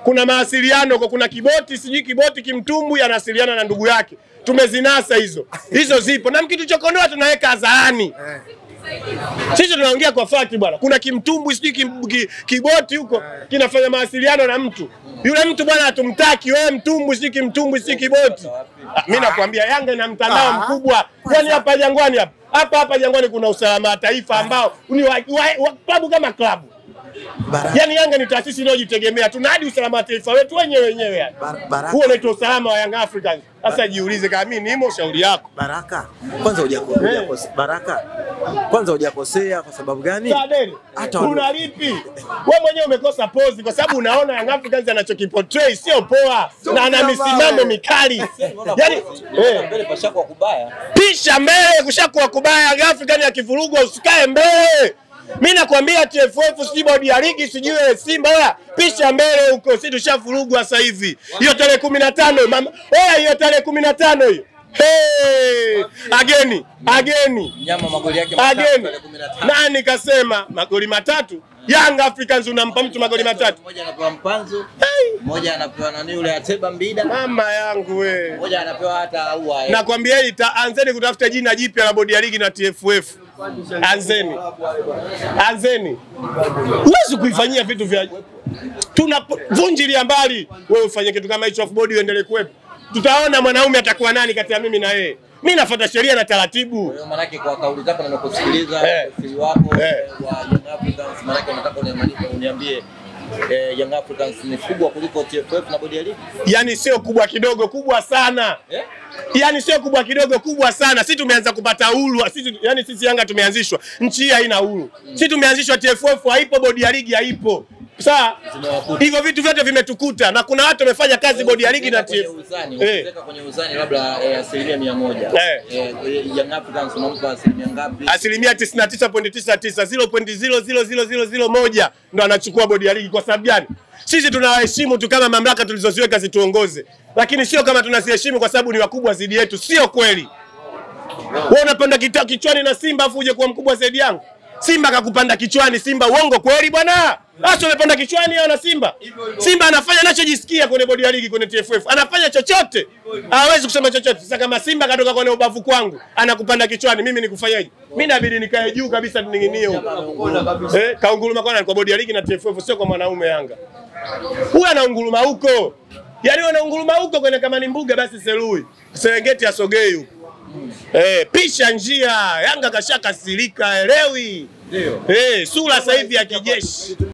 kuna mawasiliano, kuna kiboti sijui kiboti kimtumbu yanawasiliana na ndugu yake. Tumezinasa hizo zipo, na mkituchokonoa tunaweka hadharani. Sisi tunaongea kwa fakti bwana. Kuna kimtumbu sijui kiboti huko kinafanya mawasiliano na mtu. Yule mtu bwana hatumtaki, wewe mtumbu sijui kimtumbu sijui kiboti. Mimi nakwambia Yanga ina mtandao mkubwa. Kwani hapa Jangwani hapa Jangwani kuna usalama wa taifa ambao ni wa klabu kama klabu. Yaani Yanga ni taasisi inayojitegemea. Tuna hadi usalama wa taifa wetu wenyewe yani. Huo unaitwa usalama wa Young Africans. Sasa jiulize kama mimi nimo shauri yako. Baraka. Kwanza hujakosea kwa sababu gani? Hata unalipi? Wewe mwenyewe umekosa pose kwa sababu unaona Young Africans anachokiportray sio poa na ana misimamo mikali. Yaani mbele pashakuwa kubaya. Pisha mbele kushakuwa kubaya. Young Africans akivurugwa usikae mbele. Mimi nakwambia TFF si bodi ya ligi sijui Simba oya pisha mbele huko, sisi tushafurugwa sasa hivi. Hiyo tarehe 15 mama. Oya hiyo tarehe 15 hiyo. Hey! Ageni. Nyama magoli yake matatu tarehe 15. Nani kasema magoli matatu? Young Africans unampa mtu magoli matatu. Mmoja anapewa Mpanzu, mmoja anapewa nani yule Ateba Mbida. Mama yangu we. Mmoja anapewa hata Aua. Nakwambia hili anzeni kutafuta jina jipya la bodi ya ligi na TFF. Anzeni. Huwezi kuifanyia vitu vya tunavunjilia mbali. Wewe ufanye kitu kama hicho, off body uendelee kuwepo. Tutaona mwanaume atakuwa nani kati ya mimi na yeye. Mimi nafuata sheria na taratibu. Kwa hiyo maana yake kwa kauli zako na nakusikiliza siri wako wa Young Africans, maana yake unataka uniambie Young Africans ni kubwa kuliko TFF na bodi ya ligi? Yaani sio kubwa kidogo, kubwa sana. Yaani sio kubwa kidogo, kubwa sana. Sisi tumeanza kupata uhuru. Sisi Yanga tumeanzishwa. Nchi hii haina uhuru. Sisi tumeanzishwa, TFF haipo, bodi ya ligi haipo. Sawa? Hivyo vitu vyote vimetukuta na kuna watu wamefanya kazi bodi ya ligi na TFF. Ukiweka kwenye uzani labda 100%. Young Africans unampa asilimia ngapi? Asilimia 99.99, 0.00001 ndo anachukua bodi ya ligi. Kwa sababu gani? Sisi tunawaheshimu tu kama mamlaka tulizoziweka zituongoze. Lakini sio kama tunaziheshimu kwa sababu ni wakubwa zaidi yetu. Sio kweli. Wewe unapanda kichwani na Simba afu uje kuwa mkubwa zaidi yangu. Simba akakupanda kichwani, Simba uongo kweli bwana? Acha umepanda kichwani na Simba. Simba anafanya anachojisikia kwenye bodi ya ligi, kwenye TFF. Anafanya chochote. Hawezi kusema chochote. Sasa kama Simba katoka kwenye ubavu kwangu, anakupanda kichwani, mimi nikufanyaje? Mimi inabidi nikae juu kabisa tuninginie huko. Kaunguruma kwa bodi ya ligi na TFF, sio kwa mwanaume Yanga. Huyu anaunguruma huko. Yaani wanaunguruma huko kwenye kama ni mbuga basi Selui. Serengeti asogei huko. Pisha njia. Yanga kashakasirika, elewi. Ndio. Sura sasa hivi ya kijeshi.